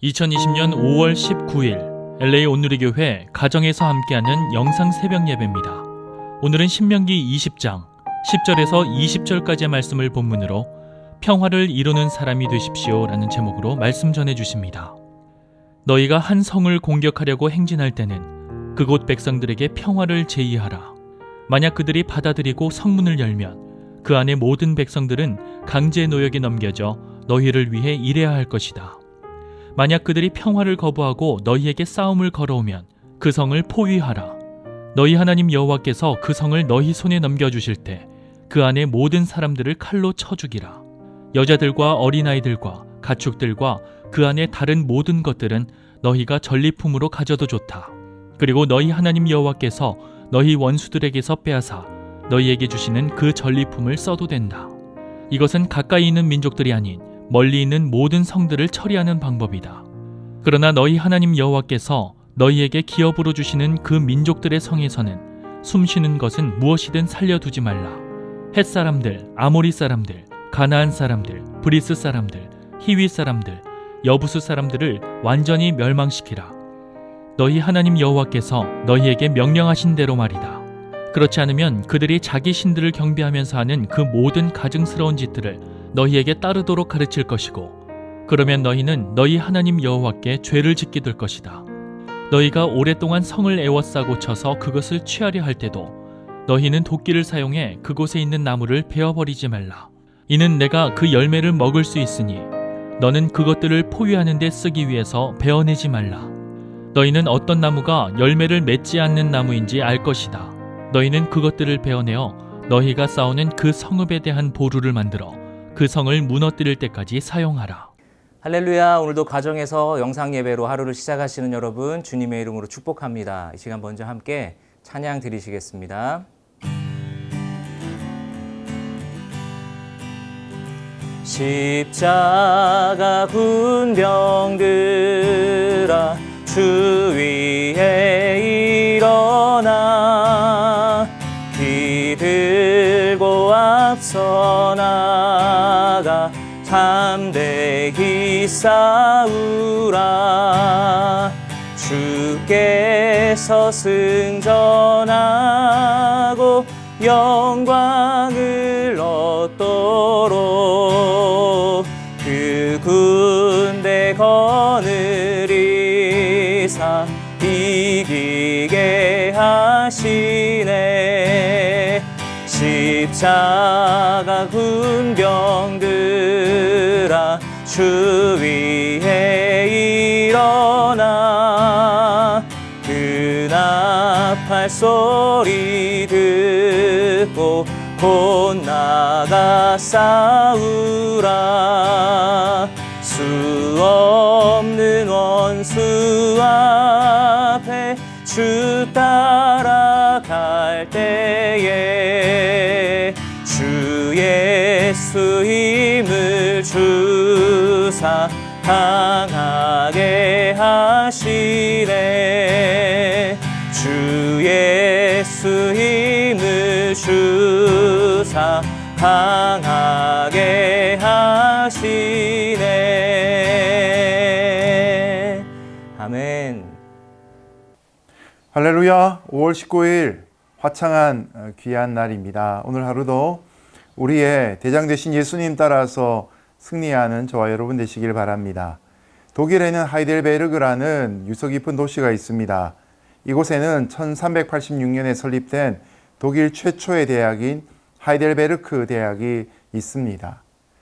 2020년 5월 19일 LA 온누리교회 가정에서 함께하는 영상 새벽 예배입니다. 오늘은 신명기 20장 10절에서 20절까지의 말씀을 본문으로 평화를 이루는 사람이 되십시오 라는 제목으로 말씀 전해주십니다. 너희가 한 성을 공격하려고 행진할 때는 그곳 백성들에게 평화를 제의하라. 만약 그들이 받아들이고 성문을 열면 그 안에 모든 백성들은 강제 노역에 넘겨져 너희를 위해 일해야 할 것이다. 만약 그들이 평화를 거부하고 너희에게 싸움을 걸어오면 그 성을 포위하라. 너희 하나님 여호와께서 그 성을 너희 손에 넘겨주실 때 그 안에 모든 사람들을 칼로 쳐 죽이라. 여자들과 어린아이들과 가축들과 그 안에 다른 모든 것들은 너희가 전리품으로 가져도 좋다. 그리고 너희 하나님 여호와께서 너희 원수들에게서 빼앗아 너희에게 주시는 그 전리품을 써도 된다. 이것은 가까이 있는 민족들이 아닌 멀리 있는 모든 성들을 처리하는 방법이다. 그러나 너희 하나님 여호와께서 너희에게 기업으로 주시는 그 민족들의 성에서는 숨쉬는 것은 무엇이든 살려두지 말라. 헷 사람들, 아모리 사람들, 가나안 사람들, 브리스 사람들, 히위 사람들, 여부수 사람들을 완전히 멸망시키라. 너희 하나님 여호와께서 너희에게 명령하신 대로 말이다. 그렇지 않으면 그들이 자기 신들을 경배하면서 하는 그 모든 가증스러운 짓들을 너희에게 따르도록 가르칠 것이고, 그러면 너희는 너희 하나님 여호와께 죄를 짓게 될 것이다. 너희가 오랫동안 성을 애워싸고 쳐서 그것을 취하려 할 때도 너희는 도끼를 사용해 그곳에 있는 나무를 베어버리지 말라. 이는 내가 그 열매를 먹을 수 있으니 너는 그것들을 포위하는 데 쓰기 위해서 베어내지 말라. 너희는 어떤 나무가 열매를 맺지 않는 나무인지 알 것이다. 너희는 그것들을 베어내어 너희가 싸우는 그 성읍에 대한 보루를 만들어 그 성을 무너뜨릴 때까지 사용하라. 할렐루야. 오늘도 가정에서 영상 예배로 하루를 시작하시는 여러분 주님의 이름으로 축복합니다. 이 시간 먼저 함께 찬양 드리시겠습니다. 십자가 군병들아 주 위에 일어나 기 들고 앞서 나가 담대히 싸우라. 주께서 승전하고 영광을 얻도록 그 군대 거느리사 이기게 하시네. 십자가 군병들아 주 위에 일어나 그 나팔 소리 듣고 곧 나가 싸우라. 수 없는 원수 앞에 주 따라갈 때에 주 예수 힘을 주사 강하게 하시네. 주 예수 힘을 주사 강하게 하시네. 아멘. 할렐루야. 5월 19일 화창한 귀한 날입니다. 오늘 하루도 우리의 대장 되신 예수님 따라서 승리하는 저와 여러분 되시길 바랍니다. 독일에는 하이델베르그라는 유서 깊은 도시가 있습니다. 이곳에는 1386년에 설립된 독일 최초의 대학인 하이델베르크 대학이 있습니다.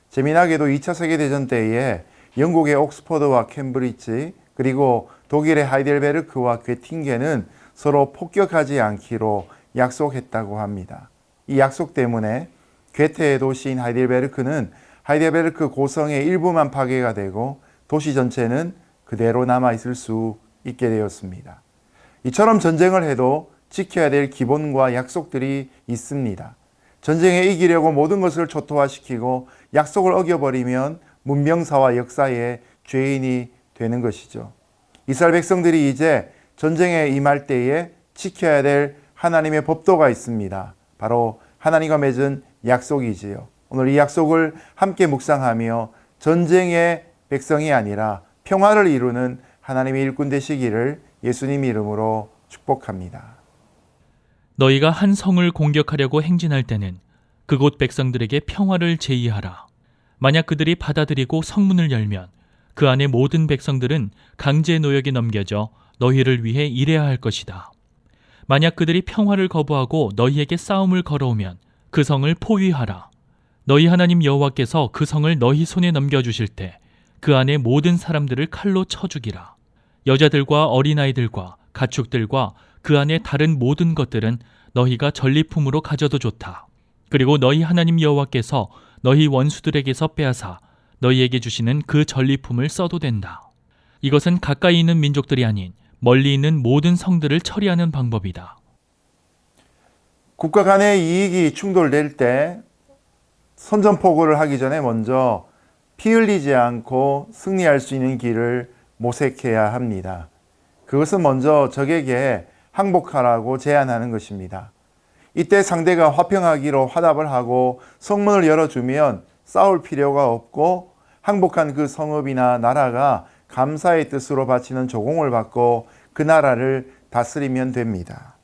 재미나게도 2차 세계대전 때에 영국의 옥스퍼드와 캠브리지 그리고 독일의 하이델베르크와 괴팅겐은 서로 폭격하지 않기로 약속했다고 합니다. 이 약속 때문에 괴테의 도시인 하이델베르크는 하이델베르크 고성의 일부만 파괴가 되고 도시 전체는 그대로 남아있을 수 있게 되었습니다. 이처럼 전쟁을 해도 지켜야 될 기본과 약속들이 있습니다. 전쟁에 이기려고 모든 것을 초토화시키고 약속을 어겨버리면 문명사와 역사의 죄인이 되는 것이죠. 이스라엘 백성들이 이제 전쟁에 임할 때에 지켜야 될 하나님의 법도가 있습니다. 바로 하나님과 맺은 약속이지요. 오늘 이 약속을 함께 묵상하며 전쟁의 백성이 아니라 평화를 이루는 하나님의 일꾼 되시기를 예수님 이름으로 축복합니다. 너희가 한 성을 공격하려고 행진할 때는 그곳 백성들에게 평화를 제의하라. 만약 그들이 받아들이고 성문을 열면 그 안의 모든 백성들은 강제 노역에 넘겨져 너희를 위해 일해야 할 것이다. 만약 그들이 평화를 거부하고 너희에게 싸움을 걸어오면 그 성을 포위하라. 너희 하나님 여호와께서 그 성을 너희 손에 넘겨주실 때 그 안의 모든 사람들을 칼로 쳐 죽이라. 여자들과 어린아이들과 가축들과 그 안의 다른 모든 것들은 너희가 전리품으로 가져도 좋다. 그리고 너희 하나님 여호와께서 너희 원수들에게서 빼앗아 너희에게 주시는 그 전리품을 써도 된다. 이것은 가까이 있는 민족들이 아닌 멀리 있는 모든 성들을 처리하는 방법이다. 국가 간의 이익이 충돌될 때 선전포고를 하기 전에 먼저 피 흘리지 않고 승리할 수 있는 길을 모색해야 합니다. 그것은 먼저 적에게 항복하라고 제안하는 것입니다. 이때 상대가 화평하기로 화답을 하고 성문을 열어주면 싸울 필요가 없고 항복한 그 성읍이나 나라가 감사의 뜻으로 바치는 조공을 받고 그 나라를 다스리면 됩니다.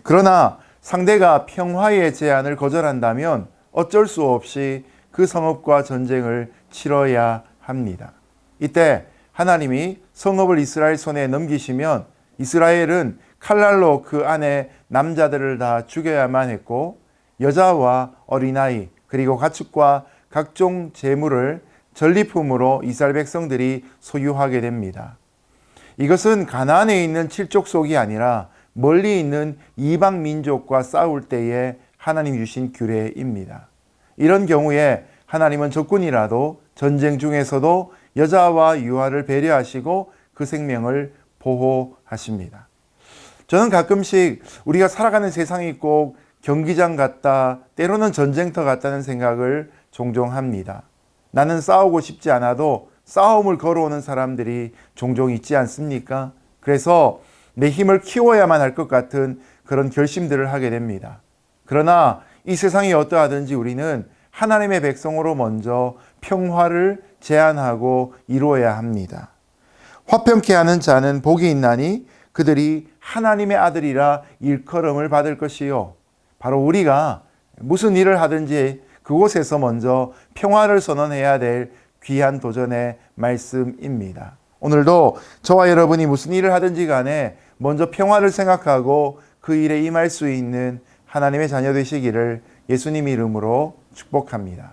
그러나 상대가 평화의 제안을 거절한다면 어쩔 수 없이 그 성읍과 전쟁을 치러야 합니다. 이때 하나님이 성읍을 이스라엘 손에 넘기시면 이스라엘은 칼날로 그 안에 남자들을 다 죽여야만 했고 여자와 어린아이 그리고 가축과 각종 재물을 전리품으로 이스라엘 백성들이 소유하게 됩니다. 이것은 가나안에 있는 칠족속이 아니라 멀리 있는 이방 민족과 싸울 때에 하나님 주신 규례입니다. 이런 경우에 하나님은 적군이라도 전쟁 중에서도 여자와 유아를 배려하시고 그 생명을 보호하십니다. 저는 가끔씩 우리가 살아가는 세상이 꼭 경기장 같다, 때로는 전쟁터 같다는 생각을 종종 합니다. 나는 싸우고 싶지 않아도 싸움을 걸어오는 사람들이 종종 있지 않습니까? 그래서 내 힘을 키워야만 할 것 같은 그런 결심들을 하게 됩니다. 그러나 이 세상이 어떠하든지 우리는 하나님의 백성으로 먼저 평화를 제안하고 이루어야 합니다. 화평케 하는 자는 복이 있나니 그들이 하나님의 아들이라 일컬음을 받을 것이요. 바로 우리가 무슨 일을 하든지 그곳에서 먼저 평화를 선언해야 될 귀한 도전의 말씀입니다. 오늘도 저와 여러분이 무슨 일을 하든지 간에 먼저 평화를 생각하고 그 일에 임할 수 있는 하나님의 자녀 되시기를 예수님 이름으로 축복합니다.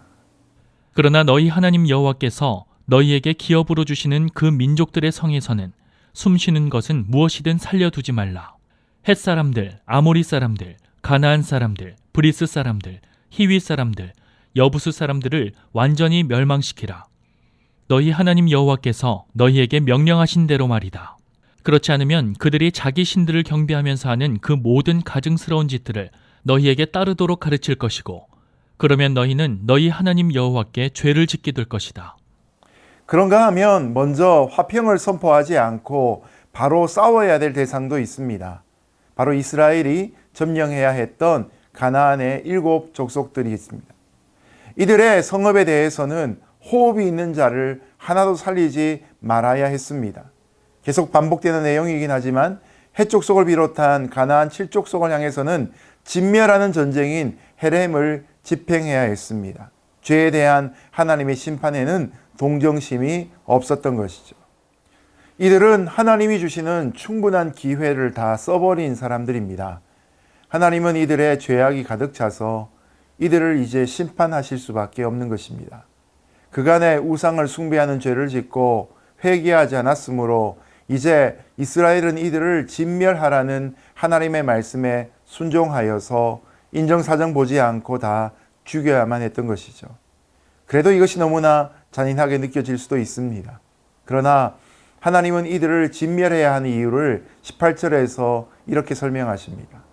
그러나 너희 하나님 여호와께서 너희에게 기업으로 주시는 그 민족들의 성에서는 숨쉬는 것은 무엇이든 살려두지 말라. 헷 사람들, 아모리 사람들, 가나안 사람들, 브리스 사람들, 히위 사람들, 여부수 사람들을 완전히 멸망시키라. 너희 하나님 여호와께서 너희에게 명령하신 대로 말이다. 그렇지 않으면 그들이 자기 신들을 경배하면서 하는 그 모든 가증스러운 짓들을 너희에게 따르도록 가르칠 것이고 그러면 너희는 너희 하나님 여호와께 죄를 짓게 될 것이다. 그런가 하면 먼저 화평을 선포하지 않고 바로 싸워야 될 대상도 있습니다. 바로 이스라엘이 점령해야 했던 가나안의 7 족속들이 있습니다. 이들의 성읍에 대해서는 호흡이 있는 자를 하나도 살리지 말아야 했습니다. 계속 반복되는 내용이긴 하지만 헷족속을 비롯한 가나안 7족속을 향해서는 진멸하는 전쟁인 헤렘을 집행해야 했습니다. 죄에 대한 하나님의 심판에는 동정심이 없었던 것이죠. 이들은 하나님이 주시는 충분한 기회를 다 써버린 사람들입니다. 하나님은 이들의 죄악이 가득 차서 이들을 이제 심판하실 수밖에 없는 것입니다. 그간의 우상을 숭배하는 죄를 짓고 회개하지 않았으므로 이제 이스라엘은 이들을 진멸하라는 하나님의 말씀에 순종하여서 인정사정 보지 않고 다 죽여야만 했던 것이죠. 그래도 이것이 너무나 잔인하게 느껴질 수도 있습니다. 그러나 하나님은 이들을 진멸해야 하는 이유를 18절에서 이렇게 설명하십니다.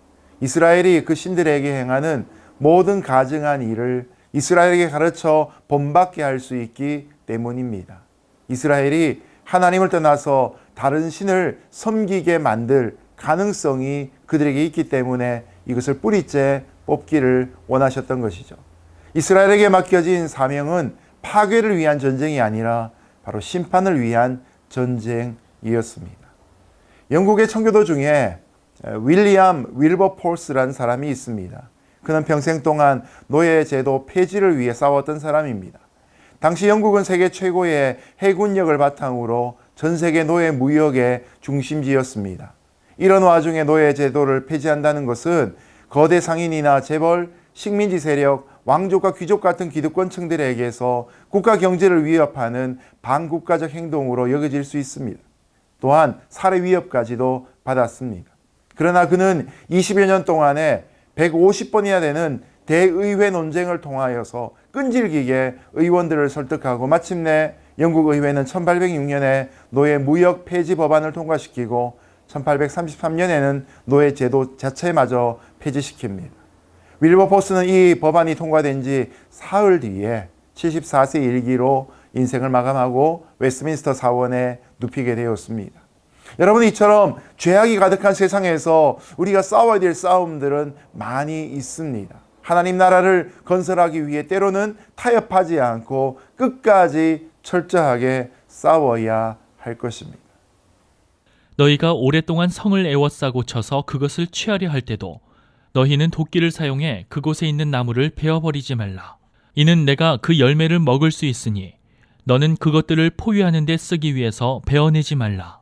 이스라엘이 그 신들에게 행하는 모든 가증한 일을 이스라엘에게 가르쳐 본받게 할 수 있기 때문입니다. 이스라엘이 하나님을 떠나서 다른 신을 섬기게 만들 가능성이 그들에게 있기 때문에 이것을 뿌리째 뽑기를 원하셨던 것이죠. 이스라엘에게 맡겨진 사명은 파괴를 위한 전쟁이 아니라 바로 심판을 위한 전쟁이었습니다. 영국의 청교도 중에 윌리엄 윌버포스라는 사람이 있습니다. 그는 평생 동안 노예제도 폐지를 위해 싸웠던 사람입니다. 당시 영국은 세계 최고의 해군력을 바탕으로 전 세계 노예 무역의 중심지였습니다. 이런 와중에 노예제도를 폐지한다는 것은 거대 상인이나 재벌, 식민지 세력, 왕족과 귀족 같은 기득권층들에게서 국가 경제를 위협하는 반국가적 행동으로 여겨질 수 있습니다. 또한 살해 위협까지도 받았습니다. 그러나 그는 20여 년 동안에 150번이나 되는 대의회 논쟁을 통하여서 끈질기게 의원들을 설득하고 마침내 영국 의회는 1806년에 노예 무역 폐지 법안을 통과시키고 1833년에는 노예 제도 자체마저 폐지시킵니다. 윌버포스는 이 법안이 통과된 지 사흘 뒤에 74세 일기로 인생을 마감하고 웨스트민스터 사원에 눕히게 되었습니다. 여러분, 이처럼 죄악이 가득한 세상에서 우리가 싸워야 될 싸움들은 많이 있습니다. 하나님 나라를 건설하기 위해 때로는 타협하지 않고 끝까지 철저하게 싸워야 할 것입니다. 너희가 오랫동안 성을 에워싸고 쳐서 그것을 취하려 할 때도 너희는 도끼를 사용해 그곳에 있는 나무를 베어버리지 말라. 이는 내가 그 열매를 먹을 수 있으니 너는 그것들을 포위하는 데 쓰기 위해서 베어내지 말라.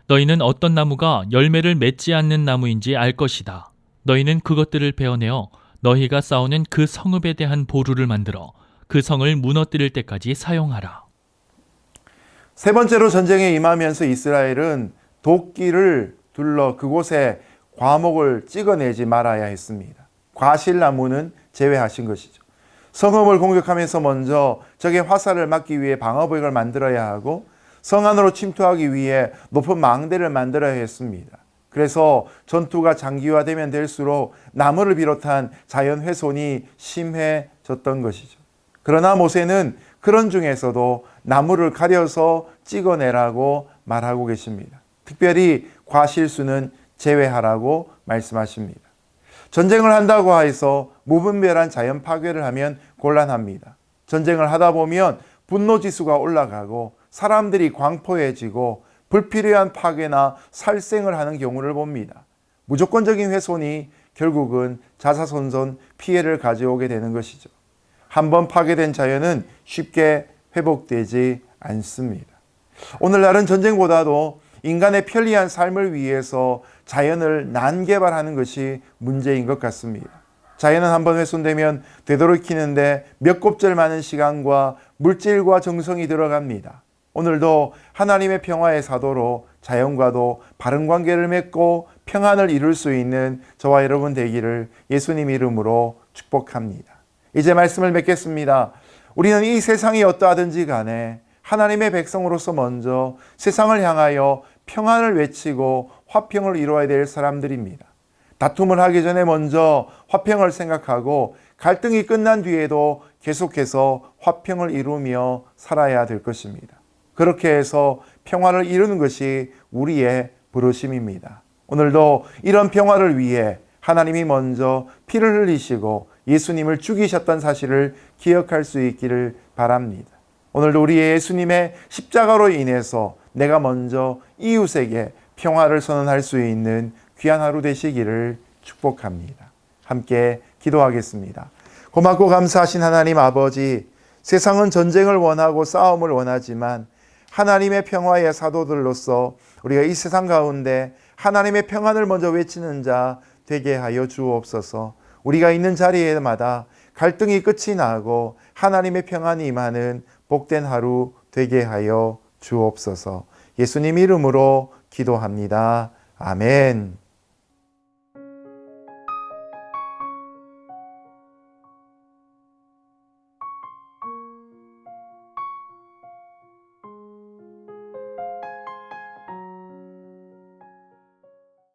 너희는 어떤 나무가 열매를 맺지 않는 나무인지 알 것이다. 너희는 그것들을 베어내어 너희가 싸우는 그 성읍에 대한 보루를 만들어 그 성을 무너뜨릴 때까지 사용하라. 세 번째로 전쟁에 임하면서 이스라엘은 도끼를 둘러 그곳에 과목을 찍어내지 말아야 했습니다. 과실나무는 제외하신 것이죠. 성읍을 공격하면서 먼저 적의 화살을 막기 위해 방어벽을 만들어야 하고 성 안으로 침투하기 위해 높은 망대를 만들어야 했습니다. 그래서 전투가 장기화되면 될수록 나무를 비롯한 자연 훼손이 심해졌던 것이죠. 그러나 모세는 그런 중에서도 나무를 가려서 찍어내라고 말하고 계십니다. 특별히 과실수는 제외하라고 말씀하십니다. 전쟁을 한다고 해서 무분별한 자연 파괴를 하면 곤란합니다. 전쟁을 하다 보면 분노지수가 올라가고 사람들이 광포해지고 불필요한 파괴나 살생을 하는 경우를 봅니다. 무조건적인 훼손이 결국은 자사손손 피해를 가져오게 되는 것이죠. 한번 파괴된 자연은 쉽게 회복되지 않습니다. 오늘날은 전쟁보다도 인간의 편리한 삶을 위해서 자연을 난개발하는 것이 문제인 것 같습니다. 자연은 한번 훼손되면 되돌이키는데 몇 곱절 많은 시간과 물질과 정성이 들어갑니다. 오늘도 하나님의 평화의 사도로 자연과도 바른 관계를 맺고 평안을 이룰 수 있는 저와 여러분 되기를 예수님 이름으로 축복합니다. 이제 말씀을 맺겠습니다. 우리는 이 세상이 어떠하든지 간에 하나님의 백성으로서 먼저 세상을 향하여 평안을 외치고 화평을 이루어야 될 사람들입니다. 다툼을 하기 전에 먼저 화평을 생각하고 갈등이 끝난 뒤에도 계속해서 화평을 이루며 살아야 될 것입니다. 그렇게 해서 평화를 이루는 것이 우리의 부르심입니다. 오늘도 이런 평화를 위해 하나님이 먼저 피를 흘리시고 예수님을 죽이셨던 사실을 기억할 수 있기를 바랍니다. 오늘도 우리의 예수님의 십자가로 인해서 내가 먼저 이웃에게 평화를 선언할 수 있는 귀한 하루 되시기를 축복합니다. 함께 기도하겠습니다. 고맙고 감사하신 하나님 아버지, 세상은 전쟁을 원하고 싸움을 원하지만 하나님의 평화의 사도들로서 우리가 이 세상 가운데 하나님의 평안을 먼저 외치는 자 되게 하여 주옵소서. 우리가 있는 자리에마다 갈등이 끝이 나고 하나님의 평안이 임하는 복된 하루 되게 하여 주옵소서. 예수님 이름으로 기도합니다. 아멘.